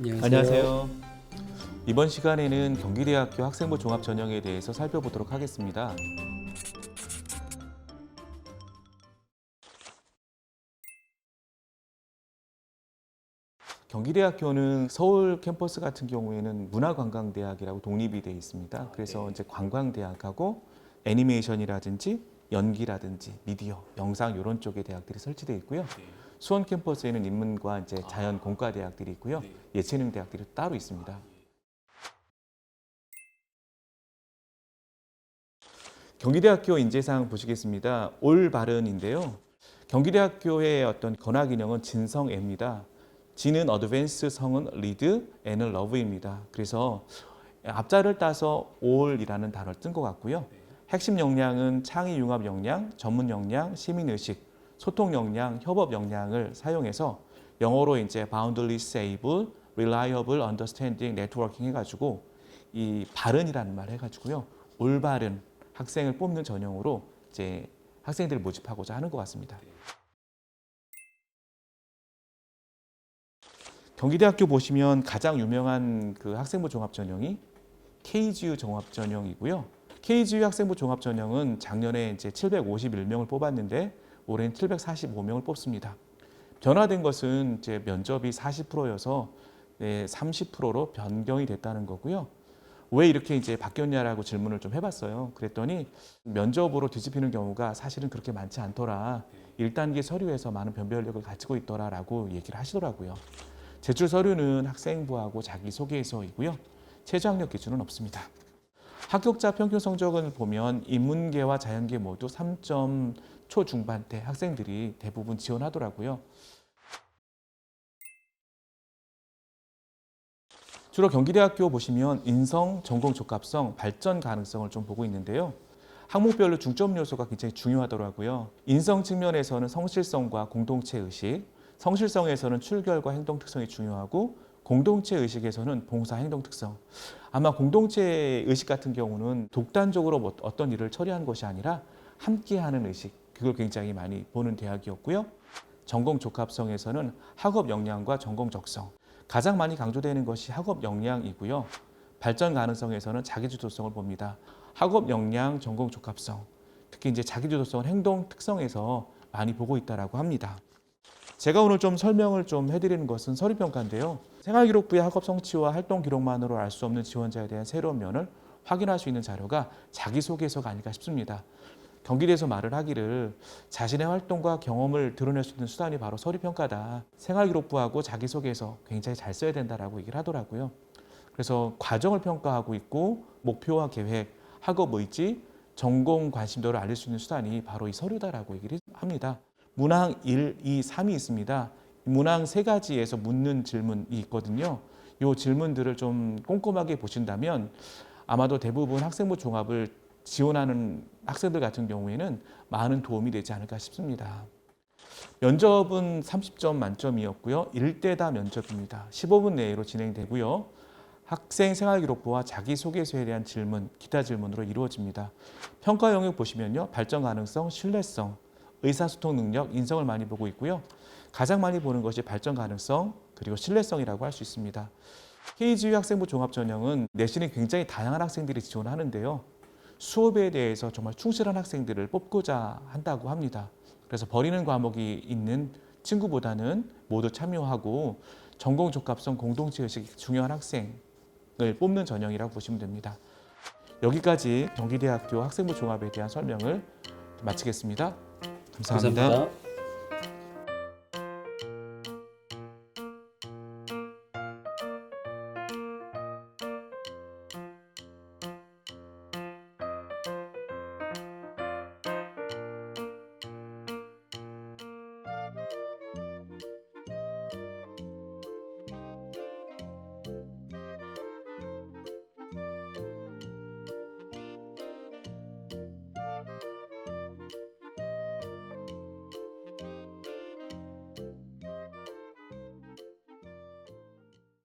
안녕하세요. 이번 시간에는 경기대학교 학생부 종합 전형에 대해서 살펴보도록 하겠습니다. 경기대학교는 서울 캠퍼스 같은 경우에는 문화관광대학이라고 독립이 되어 있습니다. 그래서 이제 관광대학하고 애니메이션이라든지 연기라든지 미디어, 영상 이런 쪽의 대학들이 설치되어 있고요. 수원 캠퍼스에는 인문과 이제 자연 공과 대학들이 있고요. 예체능 대학들이 따로 있습니다. 경기대학교 인재사항 보시겠습니다. 올바른인데요. 경기대학교의 어떤 건학 인형은 진성애입니다. 진은 어드밴스, 성은 리드, 애는 러브입니다. 그래서 앞자를 따서 올이라는 단어를 뜬 것 같고요. 핵심 역량은 창의 융합 역량, 전문 역량, 시민 의식, 소통 역량, 협업 역량을 사용해서 영어로 이제 boundless able, reliable, understanding, networking 해가지고 이 바른이라는 말 해가지고요. 올바른 학생을 뽑는 전형으로 이제 학생들을 모집하고자 하는 것 같습니다. 경기대학교 보시면 가장 유명한 그 학생부 종합 전형이 KGU 종합 전형이고요. KGU 학생부 종합 전형은 작년에 이제 751명을 뽑았는데 올해는 745명을 뽑습니다. 변화된 것은 이제 면접이 40%여서 30%로 변경이 됐다는 거고요. 왜 이렇게 이제 바뀌었냐라고 질문을 좀 해봤어요. 그랬더니 면접으로 뒤집히는 경우가 사실은 그렇게 많지 않더라. 1단계 서류에서 많은 변별력을 가지고 있더라라고 얘기를 하시더라고요. 제출 서류는 학생부하고 자기소개서이고요. 최저학력 기준은 없습니다. 합격자 평균 성적을 보면 인문계와 자연계 모두 3점 초중반대 학생들이 대부분 지원하더라고요. 주로 경기대학교 보시면 인성, 전공 적합성, 발전 가능성을 좀 보고 있는데요. 항목별로 중점 요소가 굉장히 중요하더라고요. 인성 측면에서는 성실성과 공동체 의식, 성실성에서는 출결과 행동 특성이 중요하고 공동체 의식에서는 봉사 행동 특성. 아마 공동체 의식 같은 경우는 독단적으로 어떤 일을 처리하는 것이 아니라 함께하는 의식, 그걸 굉장히 많이 보는 대학이었고요. 전공 적합성에서는 학업 역량과 전공 적성. 가장 많이 강조되는 것이 학업 역량이고요. 발전 가능성에서는 자기주도성을 봅니다. 학업 역량, 전공 적합성, 특히 이제 자기주도성은 행동 특성에서 많이 보고 있다라고 합니다. 제가 오늘 좀 설명을 좀 해드리는 것은 서류평가인데요. 생활기록부의 학업 성취와 활동 기록만으로 알 수 없는 지원자에 대한 새로운 면을 확인할 수 있는 자료가 자기소개서가 아닐까 싶습니다. 경기대에서 말을 하기를 자신의 활동과 경험을 드러낼 수 있는 수단이 바로 서류평가다. 생활기록부하고 자기소개서 굉장히 잘 써야 된다라고 얘기를 하더라고요. 그래서 과정을 평가하고 있고 목표와 계획, 학업 의지, 전공 관심도를 알릴 수 있는 수단이 바로 이 서류다라고 얘기를 합니다. 문항 1, 2, 3이 있습니다. 문항 세 가지에서 묻는 질문이 있거든요. 이 질문들을 좀 꼼꼼하게 보신다면 아마도 대부분 학생부 종합을 지원하는 학생들 같은 경우에는 많은 도움이 되지 않을까 싶습니다. 면접은 30점 만점이었고요. 1대다 면접입니다. 15분 내로 진행되고요. 학생 생활기록부와 자기소개서에 대한 질문, 기타 질문으로 이루어집니다. 평가 영역 보시면요. 발전 가능성, 신뢰성, 의사소통 능력, 인성을 많이 보고 있고요. 가장 많이 보는 것이 발전 가능성, 그리고 신뢰성이라고 할 수 있습니다. KGU 학생부 종합 전형은 내신이 굉장히 다양한 학생들이 지원하는데요. 수업에 대해서 정말 충실한 학생들을 뽑고자 한다고 합니다. 그래서 버리는 과목이 있는 친구보다는 모두 참여하고 전공 적합성, 공동체 의식이 중요한 학생을 뽑는 전형이라고 보시면 됩니다. 여기까지 경기대학교 학생부 종합에 대한 설명을 마치겠습니다. 감사합니다.